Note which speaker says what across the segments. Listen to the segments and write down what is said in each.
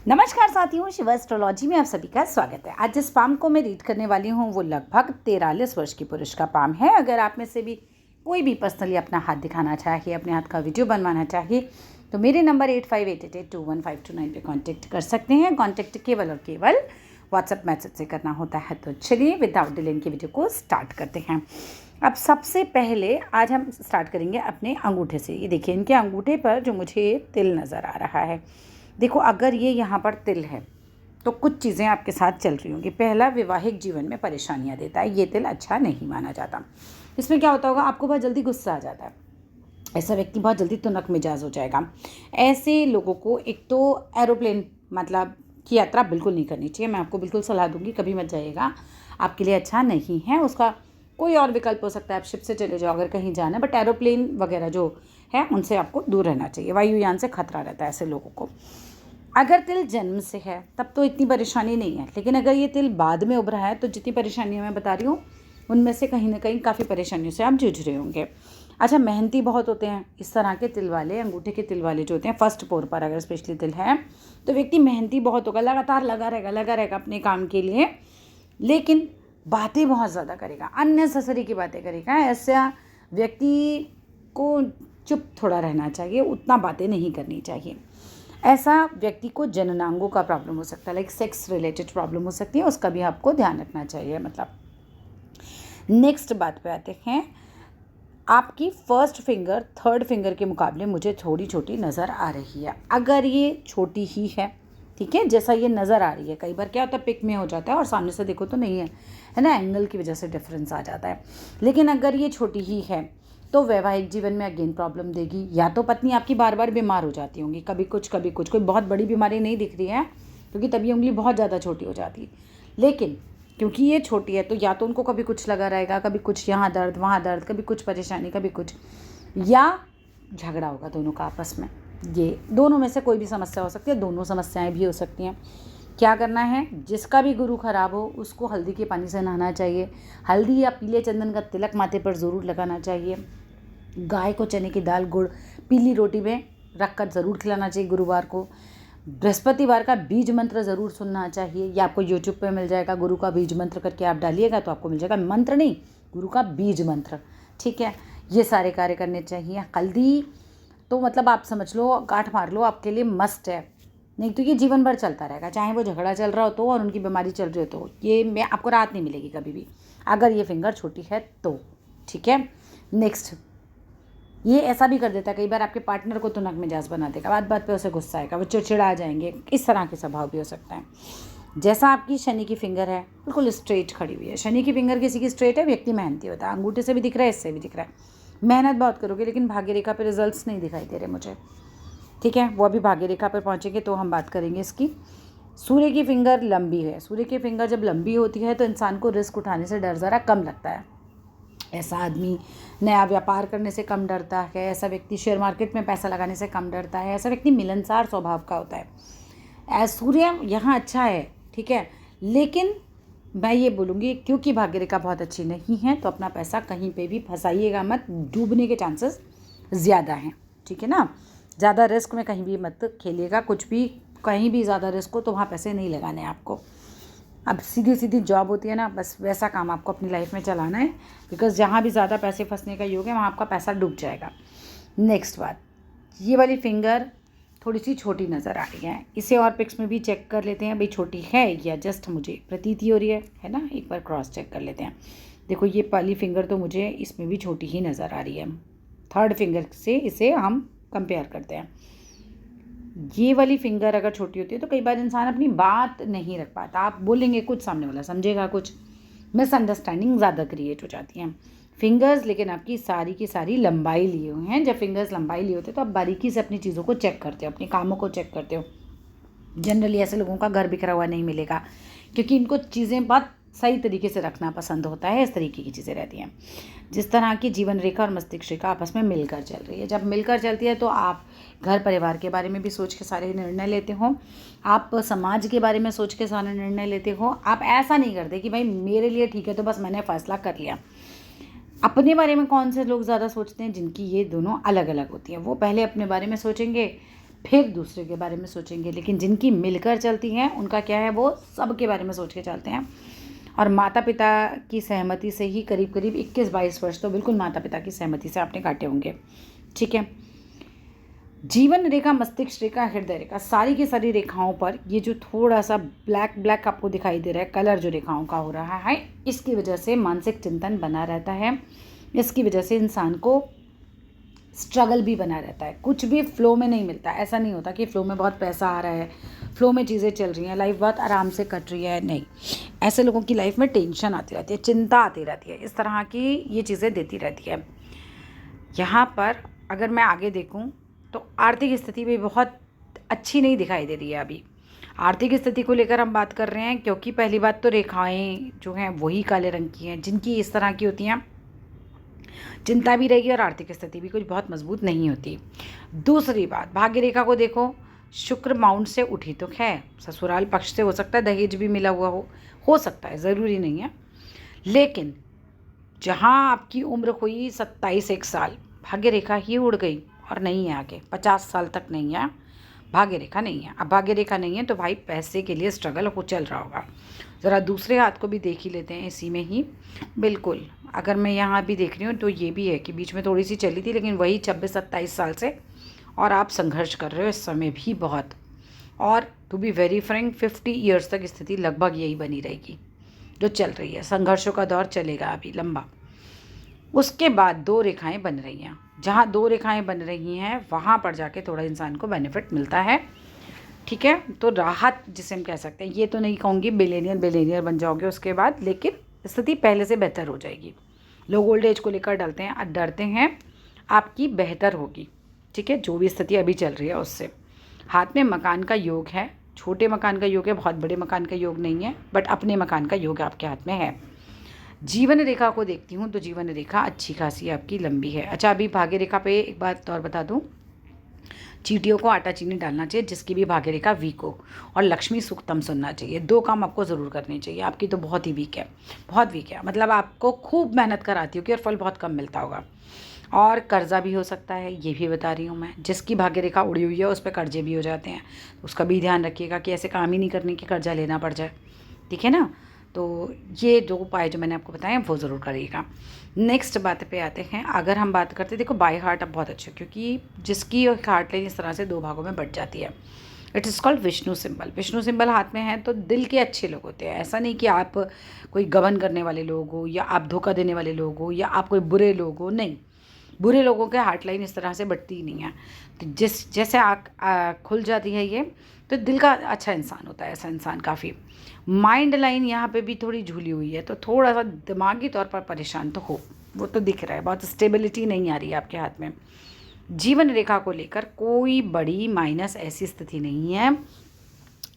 Speaker 1: नमस्कार साथियों, शिव एस्ट्रोलॉजी में आप सभी का स्वागत है। आज जिस पाम को मैं रीड करने वाली हूँ वो लगभग 43 वर्ष की पुरुष का पाम है। अगर आप में से भी कोई भी पर्सनली अपना हाथ दिखाना चाहिए, अपने हाथ का वीडियो बनवाना चाहिए तो मेरे नंबर 8588215229 पे कांटेक्ट कर सकते हैं। कांटेक्ट केवल और केवल व्हाट्सएप मैसेज से करना होता है। तो चलिए विदाउट डिले की वीडियो को स्टार्ट करते हैं। अब सबसे पहले आज हम स्टार्ट करेंगे अपने अंगूठे से। ये देखिए, इनके अंगूठे पर जो मुझे तिल नज़र आ रहा है, देखो अगर ये यहाँ पर तिल है तो कुछ चीज़ें आपके साथ चल रही होंगी। पहला, वैवाहिक जीवन में परेशानियाँ देता है। ये तिल अच्छा नहीं माना जाता। इसमें क्या होता होगा, आपको बहुत जल्दी गुस्सा आ जाता है। ऐसा व्यक्ति बहुत जल्दी तुनक मिजाज हो जाएगा। ऐसे लोगों को एक तो एरोप्लेन मतलब की यात्रा बिल्कुल नहीं करनी चाहिए। मैं आपको बिल्कुल सलाह दूंगी, कभी मत जाइएगा, आपके लिए अच्छा नहीं है। उसका कोई और विकल्प हो सकता है, आप शिप से चले जाओ अगर कहीं जाना है, बट एरोप्लेन वगैरह जो है उनसे आपको दूर रहना चाहिए। वायुयान से खतरा रहता है ऐसे लोगों को। अगर तिल जन्म से है तब तो इतनी परेशानी नहीं है, लेकिन अगर ये तिल बाद में उभरा है तो जितनी परेशानियां मैं बता रही हूँ उनमें से कहीं ना कहीं काफ़ी परेशानियों से आप जूझ रहे होंगे। अच्छा, मेहनती बहुत होते हैं इस तरह के तिल वाले, अंगूठे के तिल वाले जो होते हैं। फर्स्ट पोर पर अगर स्पेशली तिल है तो व्यक्ति मेहनती बहुत होगा, लगातार लगा रहेगा अपने काम के लिए, लेकिन बातें बहुत ज़्यादा करेगा, अननेसेसरी की बातें करेगा। ऐसा व्यक्ति को चुप थोड़ा रहना चाहिए, उतना बातें नहीं करनी चाहिए। ऐसा व्यक्ति को जननांगों का प्रॉब्लम हो सकता है, लाइक सेक्स रिलेटेड प्रॉब्लम हो सकती है, उसका भी आपको ध्यान रखना चाहिए। मतलब नेक्स्ट बात पे आते हैं, आपकी फर्स्ट फिंगर थर्ड फिंगर के मुकाबले मुझे थोड़ी छोटी नज़र आ रही है। अगर ये छोटी ही है, ठीक है, जैसा ये नज़र आ रही है, कई बार क्या होता है पिक में हो जाता है और सामने से देखो तो नहीं है ना, एंगल की वजह से डिफरेंस आ जाता है। लेकिन अगर ये छोटी ही है तो वैवाहिक जीवन में अगेन प्रॉब्लम देगी। या तो पत्नी आपकी बार बार बीमार हो जाती होंगी, कभी कुछ कोई बहुत बड़ी बीमारी नहीं दिख रही है क्योंकि तभी उंगली बहुत ज़्यादा छोटी हो जाती है, लेकिन क्योंकि ये छोटी है तो या तो उनको कभी कुछ लगा रहेगा, कभी कुछ यहाँ दर्द वहाँ दर्द, कभी कुछ परेशानी कभी कुछ, या झगड़ा होगा दोनों का आपस में। ये दोनों में से कोई भी समस्या हो सकती है, दोनों समस्याएं भी हो सकती हैं। क्या करना है, जिसका भी गुरु खराब हो उसको हल्दी के पानी से नहाना चाहिए। हल्दी या पीले चंदन का तिलक माथे पर ज़रूर लगाना चाहिए। गाय को चने की दाल गुड़ पीली रोटी में रख कर ज़रूर खिलाना चाहिए गुरुवार को। बृहस्पतिवार का बीज मंत्र ज़रूर सुनना चाहिए। ये आपको यूट्यूब पे मिल जाएगा, गुरु का बीज मंत्र करके आप डालिएगा तो आपको मिल जाएगा। मंत्र नहीं, गुरु का बीज मंत्र, ठीक है। ये सारे कार्य करने चाहिए। हल्दी तो मतलब आप समझ लो, गांठ मार लो, आपके लिए मस्ट है। नहीं तो ये जीवन भर चलता रहेगा, चाहे वो झगड़ा चल रहा हो तो और उनकी बीमारी चल रही हो तो ये मैं आपको राहत नहीं मिलेगी कभी भी, अगर ये फिंगर छोटी है तो, ठीक है। नेक्स्ट, ये ऐसा भी कर देता है कई बार, आपके पार्टनर को तुनक मिजाज बना देगा, बात बात पे उसे गुस्सा आएगा, वो चिड़चिड़ा जाएंगे, इस तरह के स्वभाव भी हो सकता है। जैसा आपकी शनि की फिंगर है बिल्कुल स्ट्रेट खड़ी हुई है, शनि की फिंगर किसी की स्ट्रेट है, व्यक्ति मेहनती होता है। अंगूठे से भी दिख रहा है, इससे भी दिख रहा है, मेहनत बहुत करोगे लेकिन भाग्य रेखा पर रिजल्ट्स नहीं दिखाई दे रहे मुझे, ठीक है। वो अभी भाग्य रेखा पर पहुँचेंगे तो हम बात करेंगे इसकी। सूर्य की फिंगर लंबी है। सूर्य की फिंगर जब लंबी होती है तो इंसान को रिस्क उठाने से डर ज़रा कम लगता है। ऐसा आदमी नया व्यापार करने से कम डरता है, ऐसा व्यक्ति शेयर मार्केट में पैसा लगाने से कम डरता है, ऐसा व्यक्ति मिलनसार स्वभाव का होता है। सूर्य यहाँ अच्छा है, ठीक है, लेकिन मैं ये बोलूँगी क्योंकि भाग्य रेखा बहुत अच्छी नहीं है तो अपना पैसा कहीं पे भी फंसाइएगा मत, डूबने के चांसेस ज़्यादा हैं, ठीक है ना। ज़्यादा रिस्क में कहीं भी मत खेलिएगा, कुछ भी कहीं भी ज़्यादा रिस्क हो तो वहाँ पैसे नहीं लगाने आपको। अब सीधी सीधी जॉब होती है ना, बस वैसा काम आपको अपनी लाइफ में चलाना है, बिकॉज जहाँ भी ज़्यादा पैसे फंसने का योग है वहाँ आपका पैसा डूब जाएगा। नेक्स्ट बात, ये वाली फिंगर थोड़ी सी छोटी नज़र आ रही है, इसे और पिक्स में भी चेक कर लेते हैं भाई छोटी है या जस्ट मुझे प्रतीति हो रही है ना, एक बार क्रॉस चेक कर लेते हैं। देखो ये वाली फिंगर तो मुझे इसमें भी छोटी ही नज़र आ रही है, थर्ड फिंगर से इसे हम कंपेयर करते हैं। ये वाली फिंगर अगर छोटी होती है तो कई बार इंसान अपनी बात नहीं रख पाता, आप बोलेंगे कुछ सामने वाला समझेगा कुछ, मिसअंडरस्टैंडिंग ज़्यादा क्रिएट हो जाती हैं। फिंगर्स लेकिन आपकी सारी की सारी लंबाई लिए हुए हैं। जब फिंगर्स लंबाई लिए होते हैं तो आप बारीकी से अपनी चीज़ों को चेक करते हो, अपने कामों को चेक करते हो। जनरली ऐसे लोगों का घर बिखरा हुआ नहीं मिलेगा क्योंकि इनको चीज़ें बहुत सही तरीके से रखना पसंद होता है, इस तरीके की चीज़ें रहती हैं। जिस तरह की जीवन रेखा और मस्तिष्क रेखा आपस में मिलकर चल रही है, जब मिलकर चलती है तो आप घर परिवार के बारे में भी सोच के सारे निर्णय लेते हो, आप समाज के बारे में सोच के सारे निर्णय लेते हो। आप ऐसा नहीं करते कि भाई मेरे लिए ठीक है तो बस मैंने फैसला कर लिया। अपने बारे में कौन से लोग ज़्यादा सोचते हैं, जिनकी ये दोनों अलग अलग होती हैं, वो पहले अपने बारे में सोचेंगे, फिर दूसरे के बारे में सोचेंगे। लेकिन जिनकी मिलकर चलती हैं उनका क्या है, वो सबके बारे में सोच के चलते हैं। और माता पिता की सहमति से ही करीब करीब 21-22 वर्ष तो बिल्कुल माता पिता की सहमति से आपने काटे होंगे। ठीक है। जीवन रेखा, मस्तिष्क रेखा, हृदय रेखा, सारी की सारी रेखाओं पर ये जो थोड़ा सा ब्लैक ब्लैक आपको दिखाई दे रहा है कलर जो रेखाओं का हो रहा है, इसकी वजह से मानसिक चिंतन बना रहता है। इसकी वजह से इंसान को स्ट्रगल भी बना रहता है। कुछ भी फ्लो में नहीं मिलता। ऐसा नहीं होता कि फ़्लो में बहुत पैसा आ रहा है, फ़्लो में चीज़ें चल रही हैं, लाइफ बहुत आराम से कट रही है। नहीं, ऐसे लोगों की लाइफ में टेंशन आती रहती है, चिंता आती रहती है, इस तरह की ये चीज़ें देती रहती है। यहाँ पर अगर मैं आगे देखूँ तो आर्थिक स्थिति भी बहुत अच्छी नहीं दिखाई दे रही है अभी। आर्थिक स्थिति को लेकर हम बात कर रहे हैं, क्योंकि पहली बात तो रेखाएं जो हैं वही काले रंग की हैं। जिनकी इस तरह की होती हैं, चिंता भी रहेगी और आर्थिक स्थिति भी कुछ बहुत मजबूत नहीं होती। दूसरी बात, भाग्य रेखा को देखो, शुक्र माउंट से उठी तो है, ससुराल पक्ष से हो सकता है दहेज भी मिला हुआ हो सकता है, ज़रूरी नहीं है। लेकिन जहाँ आपकी उम्र हुई 27 साल, भाग्य रेखा ही उड़ गई और नहीं है आगे, 50 साल तक नहीं है, भाग्य रेखा नहीं है। अब भाग्य रेखा नहीं है तो भाई पैसे के लिए स्ट्रगल हो चल रहा होगा। ज़रा दूसरे हाथ को भी देख ही लेते हैं इसी में ही। बिल्कुल, अगर मैं यहाँ भी देख रही हूँ तो ये भी है कि बीच में थोड़ी सी चली थी, लेकिन वही 26-27 साल से, और आप संघर्ष कर रहे हो इस समय भी बहुत। और to be very frank 50 years तक स्थिति लगभग यही बनी रहेगी जो चल रही है। संघर्षों का दौर चलेगा अभी लंबा। उसके बाद 2 रेखाएं बन रही हैं। जहाँ 2 रेखाएं बन रही हैं वहाँ पर जाके थोड़ा इंसान को बेनिफिट मिलता है। ठीक है, तो राहत जिसे हम कह सकते हैं, ये तो नहीं कहूँगी बिलियनियर बन जाओगे उसके बाद, लेकिन स्थिति पहले से बेहतर हो जाएगी। लोग ओल्ड एज को लेकर डरते हैं, आपकी बेहतर होगी। ठीक है, जो भी स्थिति अभी चल रही है उससे। हाथ में मकान का योग है, छोटे मकान का योग है, बहुत बड़े मकान का योग नहीं है, बट अपने मकान का योग आपके हाथ में है। जीवन रेखा को देखती हूँ तो जीवन रेखा अच्छी खासी आपकी लंबी है। अच्छा, अभी भाग्य रेखा पे एक बात और बता दूँ, चींटियों को आटा चीनी डालना चाहिए जिसकी भी भाग्य रेखा वीक हो, और लक्ष्मी सूक्तम सुनना चाहिए। 2 काम आपको ज़रूर करने चाहिए। आपकी तो बहुत ही वीक है, बहुत वीक है, मतलब आपको खूब मेहनत कराती होगी और फल बहुत कम मिलता होगा। और कर्जा भी हो सकता है, ये भी बता रही हूँ मैं। जिसकी भाग्य रेखा उड़ी हुई है उस पर कर्जे भी हो जाते हैं, उसका भी ध्यान रखिएगा कि ऐसे काम ही नहीं करने की कर्जा लेना पड़ जाए। ठीक है ना, तो ये 2 उपाय जो मैंने आपको बताए वो ज़रूर करिएगा। नेक्स्ट बात पे आते हैं। अगर हम बात करते हैं, देखो बाय हार्ट अब बहुत अच्छे, क्योंकि जिसकी हार्ट लाइन इस तरह से 2 भागों में बट जाती है। It is called Vishnu symbol. Vishnu symbol हाथ में है तो दिल के अच्छे लोग होते हैं। ऐसा नहीं कि आप कोई गबन करने वाले लोग हो, या आप धोखा देने वाले लोग हो, या आप कोई बुरे लोग हो। नहीं, बुरे लोगों के हार्ट लाइन इस तरह से बढ़ती ही नहीं है। तो जैसे आँख खुल जाती है ये, तो दिल का अच्छा इंसान होता है ऐसा इंसान काफ़ी। माइंड लाइन यहाँ पे भी थोड़ी झूली हुई है, तो थोड़ा सा दिमागी तौर पर परेशान तो हो, वो तो दिख रहा है। बहुत स्टेबिलिटी नहीं आ रही है आपके हाथ में। जीवन रेखा को लेकर कोई बड़ी माइनस ऐसी स्थिति नहीं है।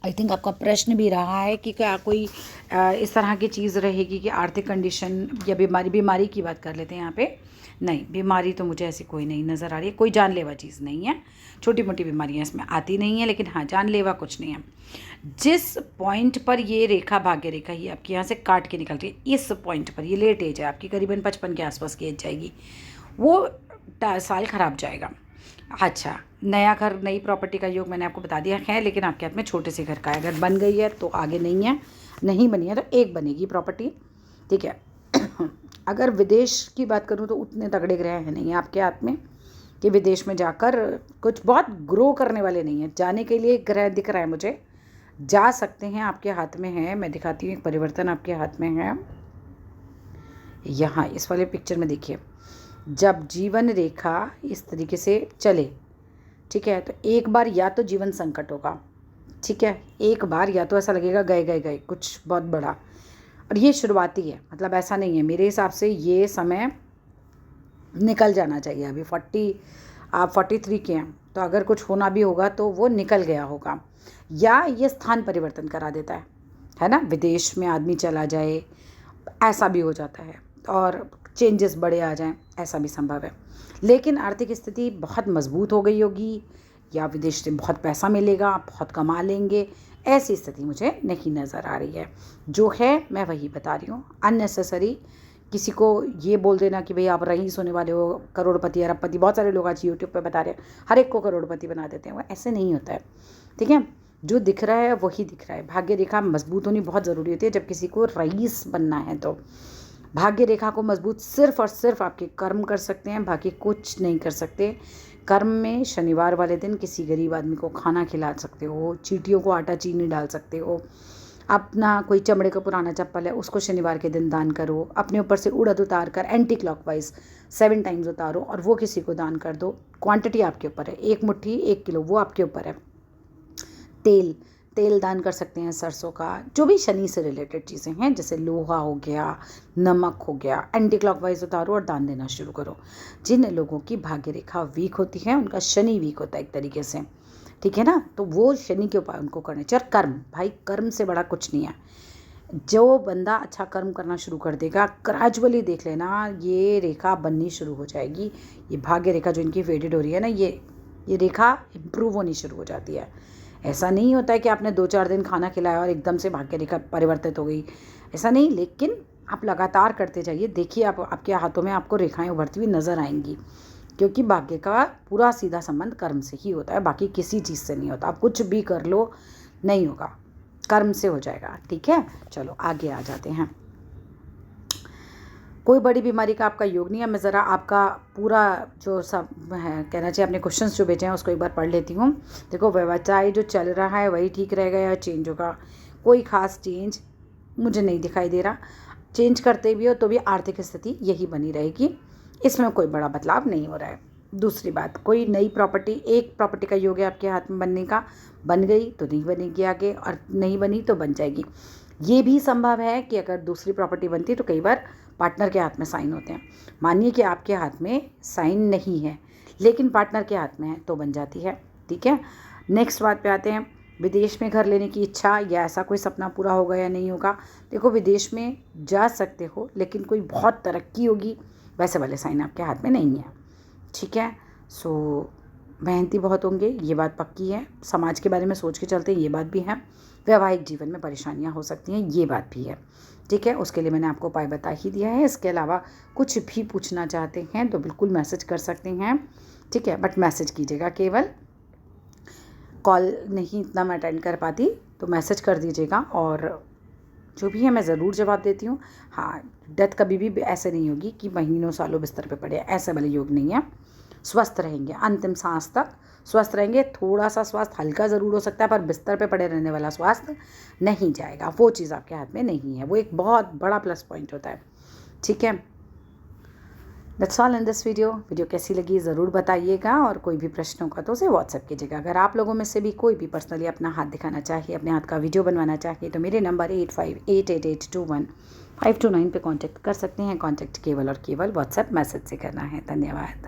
Speaker 1: आई थिंक आपका प्रश्न भी रहा है कि क्या कोई इस तरह की चीज़ रहेगी कि आर्थिक कंडीशन या बीमारी की बात कर लेते हैं यहाँ पे। नहीं, बीमारी तो मुझे ऐसी कोई नहीं नज़र आ रही है। कोई जानलेवा चीज़ नहीं है, छोटी मोटी बीमारियाँ इसमें आती नहीं है, लेकिन हाँ जानलेवा कुछ नहीं है। जिस पॉइंट पर ये रेखा भाग्य रेखा ही आपकी यहाँ से काट के निकल रही है, इस पॉइंट पर, ये लेट एज है आपकी, करीबन 55 के आसपास की एज जाएगी, वो साल खराब जाएगा। अच्छा, नया घर, नई प्रॉपर्टी का योग मैंने आपको बता दिया है, लेकिन आपके हाथ में छोटे से घर का है। अगर बन गई है तो आगे नहीं है, नहीं बनी है तो एक बनेगी प्रॉपर्टी। ठीक है। अगर विदेश की बात करूं तो उतने तगड़े ग्रह हैं नहीं आपके हाथ में कि विदेश में जाकर कुछ बहुत ग्रो करने वाले नहीं हैं। जाने के लिए ग्रह दिख रहा है मुझे, जा सकते हैं, आपके हाथ में है। मैं दिखाती हूँ, एक परिवर्तन आपके हाथ में है। यहाँ इस वाले पिक्चर में देखिए, जब जीवन रेखा इस तरीके से चले, ठीक है, तो एक बार या तो जीवन संकट होगा। ठीक है, एक बार या तो ऐसा लगेगा गए कुछ बहुत बड़ा, और ये शुरुआती है, मतलब ऐसा नहीं है। मेरे हिसाब से ये समय निकल जाना चाहिए। अभी 40, आप 43 के हैं, तो अगर कुछ होना भी होगा तो वो निकल गया होगा, या ये स्थान परिवर्तन करा देता है ना, विदेश में आदमी चला जाए, ऐसा भी हो जाता है, और चेंजेस बड़े आ जाएं, ऐसा भी संभव है। लेकिन आर्थिक स्थिति बहुत मजबूत हो गई होगी, या विदेश से बहुत पैसा मिलेगा, बहुत कमा लेंगे, ऐसी स्थिति मुझे नहीं नज़र आ रही है। जो है मैं वही बता रही हूँ। अननेसेसरी किसी को ये बोल देना कि भाई आप रईस होने वाले हो, करोड़पति अरबपति, बहुत सारे लोग आज यूट्यूब पे बता रहे हैं, हर एक को करोड़पति बना देते हैं। वो ऐसे नहीं होता है, ठीक है। जो दिख रहा है वही दिख रहा है। भाग्य रेखा मजबूत होनी बहुत ज़रूरी होती है जब किसी को रईस बनना है। तो भाग्य रेखा को मजबूत सिर्फ और सिर्फ आपके कर्म कर सकते हैं, बाकी कुछ नहीं कर सकते। कर्म में शनिवार वाले दिन किसी गरीब आदमी को खाना खिला सकते हो, चींटियों को आटा चीनी डाल सकते हो, अपना कोई चमड़े का पुराना चप्पल है उसको शनिवार के दिन दान करो, अपने ऊपर से उड़द उतार कर एंटी क्लॉकवाइज 7 टाइम्स उतारो और वो किसी को दान कर दो। क्वांटिटी आपके ऊपर है, 1 मुट्ठी 1 किलो वो आपके ऊपर है। तेल दान कर सकते हैं, सरसों का, जो भी शनि से रिलेटेड चीज़ें हैं, जैसे लोहा हो गया, नमक हो गया, एंटी क्लॉकवाइज उतारो और दान देना शुरू करो। जिन लोगों की भाग्य रेखा वीक होती है, उनका शनि वीक होता है एक तरीके से, ठीक है ना, तो वो शनि के उपाय उनको करने चाहिए। और कर्म, भाई कर्म से बड़ा कुछ नहीं है। जो बंदा अच्छा कर्म करना शुरू कर देगा, ग्रेजुअली देख लेना ये रेखा बननी शुरू हो जाएगी। ये भाग्य रेखा जो इनकी फेडेड हो रही है ना, ये रेखा इम्प्रूव होनी शुरू हो जाती है। ऐसा नहीं होता है कि आपने 2-4 दिन खाना खिलाया और एकदम से भाग्य रेखा परिवर्तित हो गई, ऐसा नहीं। लेकिन आप लगातार करते जाइए, देखिए आप आपके हाथों में आपको रेखाएं उभरती हुई नज़र आएंगी, क्योंकि भाग्य का पूरा सीधा संबंध कर्म से ही होता है, बाकी किसी चीज़ से नहीं होता। आप कुछ भी कर लो नहीं होगा, कर्म से हो जाएगा, ठीक है। चलो आगे आ जाते हैं। कोई बड़ी बीमारी का आपका योग नहीं है। मैं ज़रा आपका पूरा जो सब है कहना चाहिए, अपने क्वेश्चंस जो भेजे हैं उसको एक बार पढ़ लेती हूँ। देखो, व्यवसाय जो चल रहा है वही ठीक रहेगा या चेंज होगा? कोई ख़ास चेंज मुझे नहीं दिखाई दे रहा। चेंज करते भी हो तो भी आर्थिक स्थिति यही बनी रहेगी, इसमें कोई बड़ा बदलाव नहीं हो रहा है। दूसरी बात, कोई नई प्रॉपर्टी, एक प्रॉपर्टी का योग है आपके हाथ में बनने का, बन गई तो नहीं बनेगी आगे, और नहीं बनी तो बन जाएगी। ये भी संभव है कि अगर दूसरी प्रॉपर्टी बनती तो कई बार पार्टनर के हाथ में साइन होते हैं। मानिए कि आपके हाथ में साइन नहीं है लेकिन पार्टनर के हाथ में है तो बन जाती है, ठीक है। नेक्स्ट बात पे आते हैं, विदेश में घर लेने की इच्छा या ऐसा कोई सपना पूरा होगा या नहीं होगा? देखो, विदेश में जा सकते हो लेकिन कोई बहुत तरक्की होगी वैसे वाले साइन आपके हाथ में नहीं है, ठीक है। सो मेहनती बहुत होंगे, ये बात पक्की है। समाज के बारे में सोच के चलते हैं, ये बात भी है। वैवाहिक जीवन में परेशानियां हो सकती हैं, ये बात भी है, ठीक है। उसके लिए मैंने आपको उपाय बता ही दिया है। इसके अलावा कुछ भी पूछना चाहते हैं तो बिल्कुल मैसेज कर सकते हैं, ठीक है। बट मैसेज कीजिएगा, केवल कॉल नहीं, इतना मैं अटेंड कर पाती, तो मैसेज कर दीजिएगा और जो भी है मैं ज़रूर जवाब देती हूँ। हाँ, डेथ कभी भी ऐसे नहीं होगी कि महीनों सालों बिस्तर पे पड़े, ऐसे वाले योग नहीं है। स्वस्थ रहेंगे, अंतिम सांस तक स्वस्थ रहेंगे। थोड़ा सा स्वास्थ्य हल्का ज़रूर हो सकता है पर बिस्तर पे पड़े रहने वाला स्वास्थ्य नहीं जाएगा, वो चीज़ आपके हाथ में नहीं है। वो एक बहुत बड़ा प्लस पॉइंट होता है, ठीक है। That's all in this video कैसी लगी ज़रूर बताइएगा, और कोई भी प्रश्न होगा तो उसे व्हाट्सएप कीजिएगा। अगर आप लोगों में से भी कोई भी पर्सनली अपना हाथ दिखाना चाहिए, अपने हाथ का वीडियो बनवाना चाहिए, तो मेरे नंबर 8588821529 पे कांटेक्ट कर सकते हैं। कांटेक्ट केवल और केवल व्हाट्सएप मैसेज से करना है। धन्यवाद।